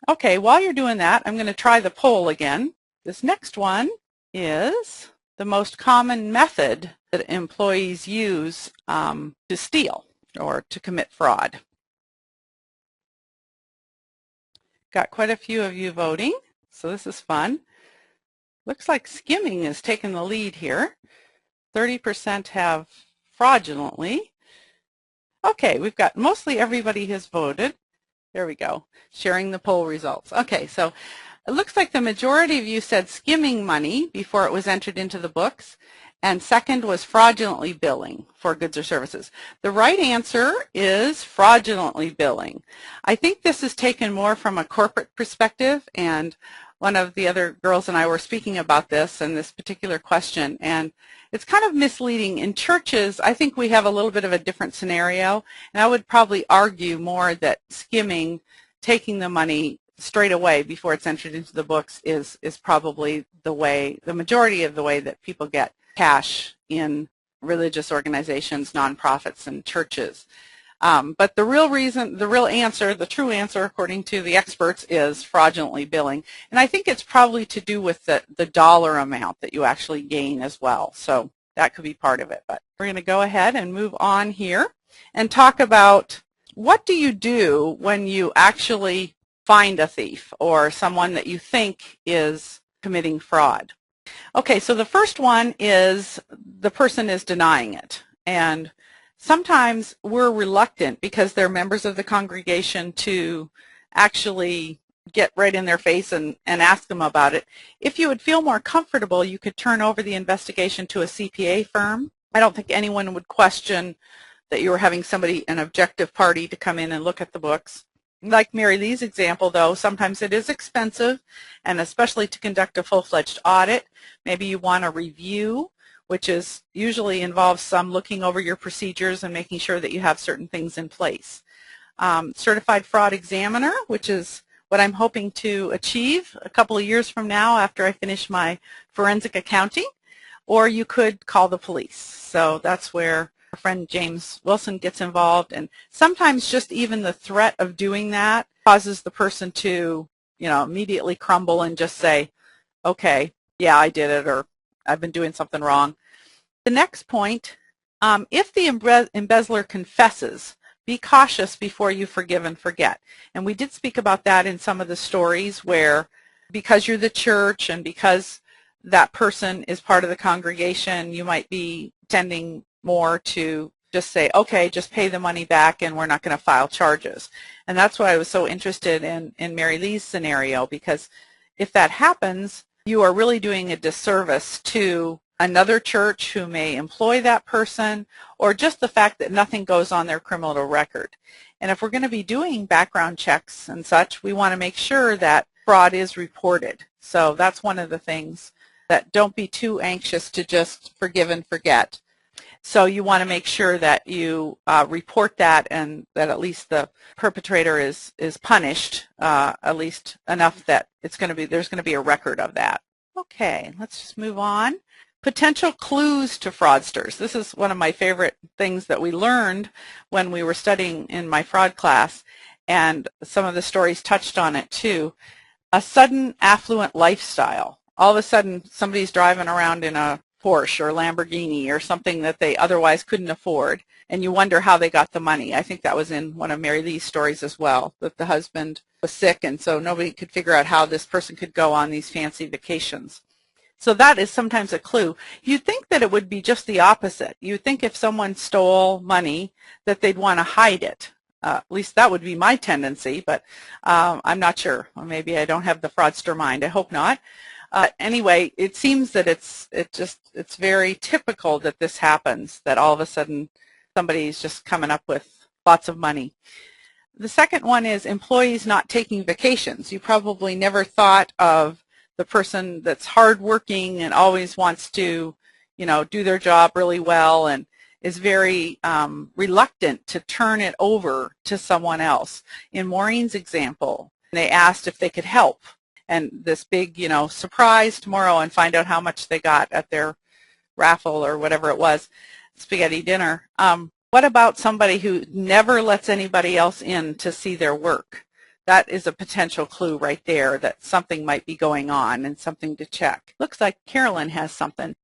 Okay, while you're doing that, I'm going to try the poll again. This next one is the most common method that employees use to steal or to commit fraud. Got quite a few of you voting, so this is fun. Looks like skimming is taking the lead here. 30% have fraudulently. Okay, we've got mostly everybody has voted. There we go, sharing the poll results. Okay, so it looks like the majority of you said skimming money before it was entered into the books, and second was fraudulently billing for goods or services. The right answer is fraudulently billing. I think this is taken more from a corporate perspective, and one of the other girls and I were speaking about this and this particular question, and it's kind of misleading. In churches, I think we have a little bit of a different scenario, and I would probably argue more that skimming, taking the money straight away before it's entered into the books is probably the way, the majority of the way that people get cash in religious organizations, nonprofits, and churches. But the real reason, the real answer, the true answer, according to the experts, is fraudulently billing. And I think it's probably to do with the dollar amount that you actually gain as well. So that could be part of it. But we're going to go ahead and move on here and talk about what do you do when you actually find a thief or someone that you think is committing fraud. Okay, so the first one is the person is denying it. And sometimes we're reluctant because they're members of the congregation to actually get right in their face and ask them about it. If you would feel more comfortable, you could turn over the investigation to a CPA firm. I don't think anyone would question that you were having somebody, an objective party, to come in and look at the books. Like Mary Lee's example, though, sometimes it is expensive, and especially to conduct a full-fledged audit. Maybe you want a review, which is usually involves some looking over your procedures and making sure that you have certain things in place. Certified fraud examiner, which is what I'm hoping to achieve a couple of years from now after I finish my forensic accounting, or you could call the police. So that's where our friend James Wilson gets involved, and sometimes just even the threat of doing that causes the person to, immediately crumble and just say, okay, yeah, I did it, or I've been doing something wrong. The next point, if the embezzler confesses, be cautious before you forgive and forget. And we did speak about that in some of the stories where, because you're the church and because that person is part of the congregation, you might be tending more to just say, okay, just pay the money back and we're not going to file charges. And that's why I was so interested in Mary Lee's scenario, because if that happens, you are really doing a disservice to another church who may employ that person, or just the fact that nothing goes on their criminal record. And if we're going to be doing background checks and such, we want to make sure that fraud is reported. So that's one of the things, that don't be too anxious to just forgive and forget. So you want to make sure that you report that, and that at least the perpetrator is punished, at least enough that there's going to be a record of that. Okay, let's just move on. Potential clues to fraudsters. This is one of my favorite things that we learned when we were studying in my fraud class, and some of the stories touched on it too. A sudden affluent lifestyle. All of a sudden somebody's driving around in a Porsche or Lamborghini or something that they otherwise couldn't afford, and you wonder how they got the money. I think that was in one of Mary Lee's stories as well, that the husband was sick and so nobody could figure out how this person could go on these fancy vacations. So that is sometimes a clue. You'd think that it would be just the opposite. You'd think if someone stole money that they'd want to hide it. At least that would be my tendency, but I'm not sure. Or maybe I don't have the fraudster mind. I hope not. Anyway, it seems that it's very typical that this happens, that all of a sudden somebody's just coming up with lots of money. The second one is employees not taking vacations. You probably never thought of the person that's hardworking and always wants to, do their job really well and is very reluctant to turn it over to someone else. In Maureen's example, they asked if they could help. And this big, surprise tomorrow, and find out how much they got at their raffle or whatever it was, spaghetti dinner. What about somebody who never lets anybody else in to see their work? that is a potential clue right there that something might be going on and something to check. Looks like Carolyn has something.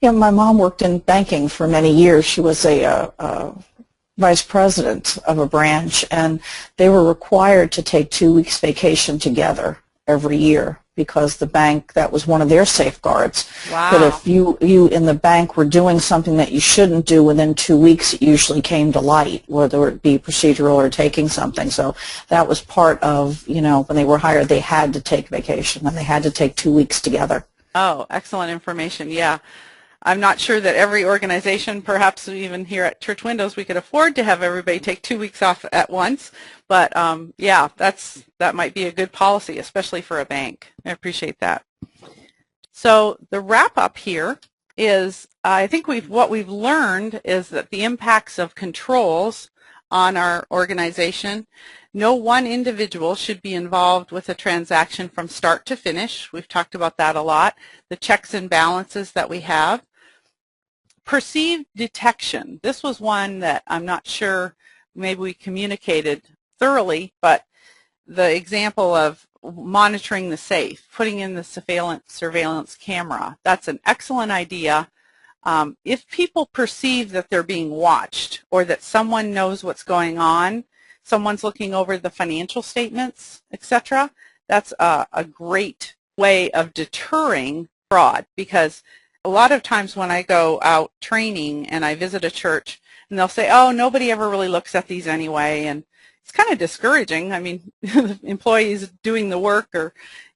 Yeah, my mom worked in banking for many years. She was a vice president of a branch, and they were required to take 2 weeks vacation together every year because the bank, that was one of their safeguards. Wow. That if you in the bank were doing something that you shouldn't do within 2 weeks, it usually came to light, whether it be procedural or taking something. So that was part of, when they were hired, they had to take vacation, and they had to take 2 weeks together. Oh, excellent information. Yeah. I'm not sure that every organization, perhaps even here at Church Windows, we could afford to have everybody take 2 weeks off at once. But yeah, that might be a good policy, especially for a bank. I appreciate that. So the wrap up here is, I think what we've learned is that the impacts of controls on our organization. No one individual should be involved with a transaction from start to finish. We've talked about that a lot. The checks and balances that we have. Perceived detection. This was one that I'm not sure maybe we communicated thoroughly, but the example of monitoring the safe, putting in the surveillance camera, that's an excellent idea. If people perceive that they're being watched or that someone knows what's going on, someone's looking over the financial statements, etc., that's a great way of deterring fraud, because a lot of times when I go out training and I visit a church and they'll say, oh, nobody ever really looks at these anyway, and it's kind of discouraging. I mean, the employees doing the work or,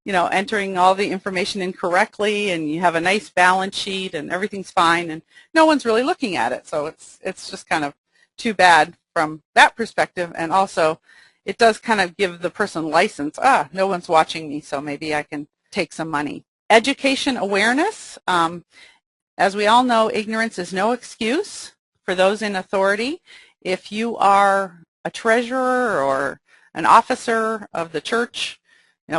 entering all the information incorrectly, and you have a nice balance sheet and everything's fine and no one's really looking at it. So it's just kind of too bad from that perspective, and also it does kind of give the person license. No one's watching me, so maybe I can take some money. Education awareness. As we all know, ignorance is no excuse for those in authority. If you are a treasurer or an officer of the church,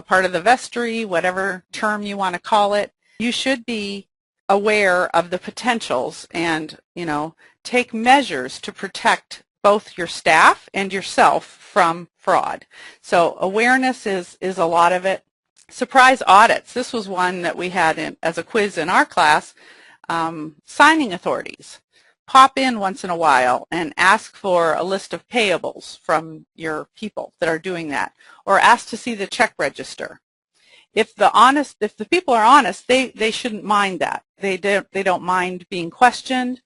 part of the vestry, whatever term you want to call it, you should be aware of the potentials and, take measures to protect both your staff and yourself from fraud. So awareness is a lot of it. Surprise audits. This was one that we had as a quiz in our class. Signing authorities. Pop in once in a while and ask for a list of payables from your people that are doing that, or ask to see the check register. If the people are honest, they shouldn't mind that. They don't mind being questioned.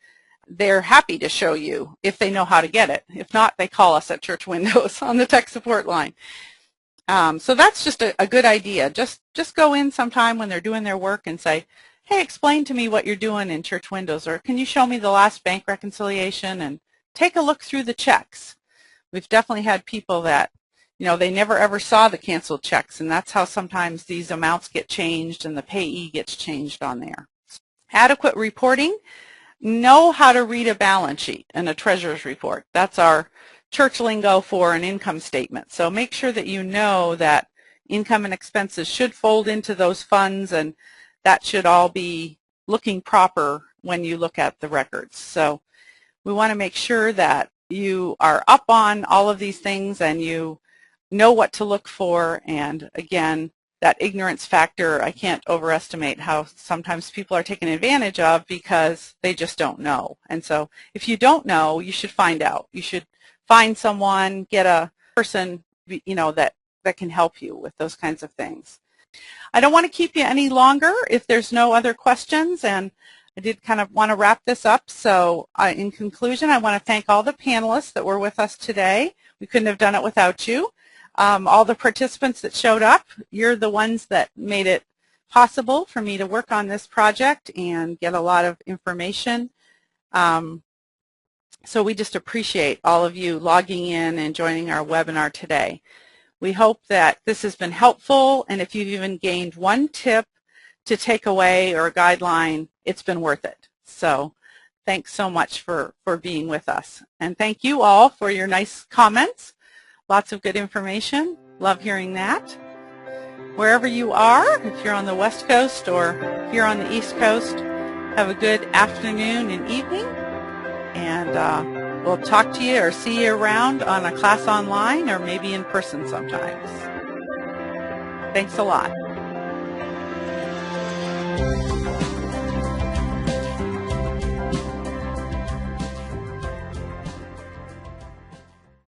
They're happy to show you if they know how to get it. If not, they call us at Church Windows on the tech support line. So that's just a good idea. Just go in sometime when they're doing their work and say, hey, explain to me what you're doing in Church Windows, or can you show me the last bank reconciliation, and take a look through the checks. We've definitely had people that, they never ever saw the canceled checks, and that's how sometimes these amounts get changed and the payee gets changed on there. Adequate reporting. Know how to read a balance sheet and a treasurer's report. That's our church lingo for an income statement. So make sure that you know that income and expenses should fold into those funds, and that should all be looking proper when you look at the records. So we want to make sure that you are up on all of these things and you know what to look for. And again, that ignorance factor, I can't overestimate how sometimes people are taken advantage of because they just don't know. And so if you don't know, you should find out. You should find someone, get a person, that can help you with those kinds of things. I don't want to keep you any longer if there's no other questions, and I did kind of want to wrap this up. So in conclusion, I want to thank all the panelists that were with us today. We couldn't have done it without you. All the participants that showed up, you're the ones that made it possible for me to work on this project and get a lot of information. So we just appreciate all of you logging in and joining our webinar today. We hope that this has been helpful, and if you've even gained one tip to take away or a guideline, it's been worth it. So thanks so much for being with us. And thank you all for your nice comments. Lots of good information. Love hearing that. Wherever you are, if you're on the West Coast or here on the East Coast, have a good afternoon and evening. And We'll talk to you or see you around on a class online or maybe in person sometimes. Thanks a lot.